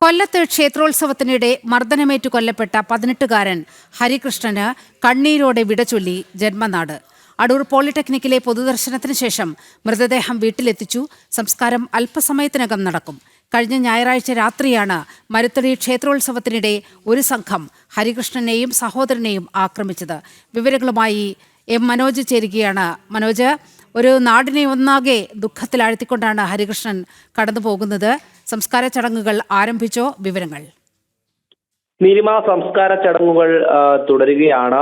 കൊല്ലത്ത് ക്ഷേത്രോത്സവത്തിനിടെ മർദ്ദനമേറ്റു കൊല്ലപ്പെട്ട 18-കാരൻ ഹരികൃഷ്ണന് കണ്ണീരോടെ വിടചൊല്ലി ജന്മനാട്. അടൂർ പോളിടെക്നിക്കിലെ പൊതുദർശനത്തിന് ശേഷം മൃതദേഹം വീട്ടിലെത്തിച്ചു. സംസ്കാരം അല്പസമയത്തിനകം നടക്കും. കഴിഞ്ഞ ഞായറാഴ്ച രാത്രിയാണ് മരുത്തടി ക്ഷേത്രോത്സവത്തിനിടെ ഒരു സംഘം ഹരികൃഷ്ണനെയും സഹോദരനെയും ആക്രമിച്ചത്. വിവരങ്ങളുമായി എം മനോജ് ചേരുകയാണ്. മനോജ്, ഒരു നാടിനെ ഒന്നാകെ ദുഃഖത്തിലാഴ്ത്തിക്കൊണ്ടാണ് ഹരികൃഷ്ണൻ കടന്നുപോകുന്നത്. സംസ്കാര ചടങ്ങുകൾ ആരംഭിച്ചോ? വിവരങ്ങൾ. നീലിമ, സംസ്കാര ചടങ്ങുകൾ തുടരുകയാണ്.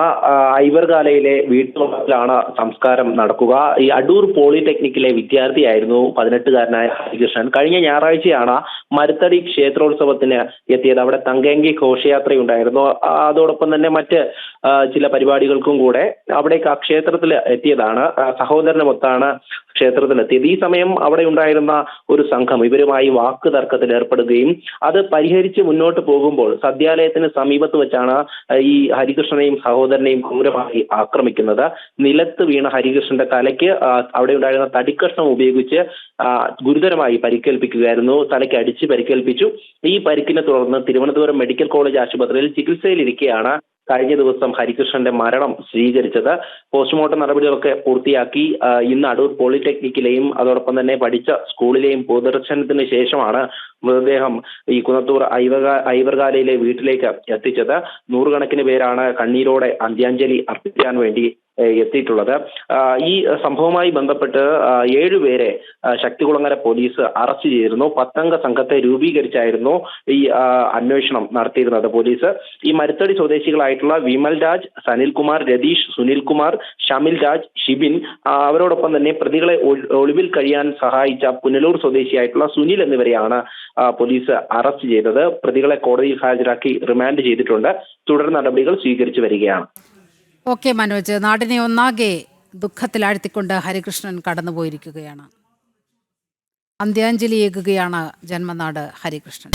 ഐവർകാലയിലെ വീട്ടുവളപ്പിലാണ് സംസ്കാരം നടക്കുക. ഈ അടൂർ പോളിടെക്നിക്കിലെ വിദ്യാർത്ഥിയായിരുന്നു 18-കാരനായ ഹരികൃഷ്ണൻ. കഴിഞ്ഞ ഞായറാഴ്ചയാണ് മരുത്തടി ക്ഷേത്രോത്സവത്തിന് എത്തിയത്. അവിടെ തങ്കയങ്കി ഘോഷയാത്രയുണ്ടായിരുന്നു. അതോടൊപ്പം തന്നെ മറ്റ് ചില പരിപാടികൾക്കും കൂടെ അവിടേക്ക് ആ ക്ഷേത്രത്തിൽ എത്തിയതാണ്. സഹോദരനുമൊത്താണ് ക്ഷേത്രത്തിലെത്തിയത്. ഈ സമയം അവിടെ ഉണ്ടായിരുന്ന ഒരു സംഘം ഇവരുമായി വാക്ക് തർക്കത്തിൽ ഏർപ്പെടുകയും അത് പരിഹരിച്ച് മുന്നോട്ട് പോകുമ്പോൾ സദ്യാലയത്തിന് സമീപത്ത് വെച്ചാണ് ഈ ഹരികൃഷ്ണനെയും സഹോദരനെയും ക്രൂരമായി ആക്രമിക്കുന്നത്. നിലത്ത് വീണ ഹരികൃഷ്ണന്റെ തലയ്ക്ക് അവിടെ ഉണ്ടായിരുന്ന തടിക്കഷ്ണം ഉപയോഗിച്ച് ഗുരുതരമായി പരിക്കേൽപ്പിക്കുകയായിരുന്നു. തലയ്ക്ക് അടിച്ച് പരിക്കേൽപ്പിച്ചു. ഈ പരിക്കിനെ തുടർന്ന് തിരുവനന്തപുരം മെഡിക്കൽ കോളേജ് ആശുപത്രിയിൽ ചികിത്സയിലിരിക്കെയാണ് കഴിഞ്ഞ ദിവസം ഹരികൃഷ്ണന്റെ മരണം സ്വീകരിച്ചത്. പോസ്റ്റ്മോർട്ടം നടപടികളൊക്കെ പൂർത്തിയാക്കി. ഇന്ന് അടൂർ പോളിടെക്നിക്കിലെയും അതോടൊപ്പം തന്നെ പഠിച്ച സ്കൂളിലെയും പൊതുദർശനത്തിന് ശേഷമാണ് മൃതദേഹം ഈ കുന്നത്തൂർ ഐവർകാലയിലെ വീട്ടിലേക്ക് എത്തിച്ചത്. നൂറുകണക്കിന് പേരാണ് കണ്ണീരോടെ അന്ത്യാഞ്ജലി അർപ്പിക്കാൻ വേണ്ടി എത്തിയിട്ടുള്ളത്. ഈ സംഭവവുമായി ബന്ധപ്പെട്ട് 7 പേരെ ശക്തികുളങ്ങര പോലീസ് അറസ്റ്റ് ചെയ്തിരുന്നു. 10-അംഗ സംഘത്തെ രൂപീകരിച്ചായിരുന്നു ഈ അന്വേഷണം നടത്തിയിരുന്നത് പോലീസ്. ഈ മരുത്തടി സ്വദേശികളായിട്ടുള്ള വിമൽ രാജ്, സനിൽകുമാർ, രതീഷ്, സുനിൽകുമാർ, ഷമിൽ രാജ്, ഷിബിൻ, അവരോടൊപ്പം തന്നെ പ്രതികളെ ഒളിവിൽ കഴിയാൻ സഹായിച്ച പുനലൂർ സ്വദേശിയായിട്ടുള്ള സുനിൽ എന്നിവരെയാണ് പോലീസ് അറസ്റ്റ് ചെയ്തത്. പ്രതികളെ കോടതിയിൽ ഹാജരാക്കി റിമാൻഡ് ചെയ്തിട്ടുണ്ട്. തുടർ നടപടികൾ സ്വീകരിച്ചു വരികയാണ്. ഓക്കെ മനോജ്, നാടിനെ ഒന്നാകെ ദുഃഖത്തിലാഴ്ത്തിക്കൊണ്ട് ഹരികൃഷ്ണൻ കടന്നുപോയിരിക്കുകയാണ്. അന്ത്യാഞ്ജലിയേകുകയാണ് ജന്മനാട് ഹരികൃഷ്ണൻ.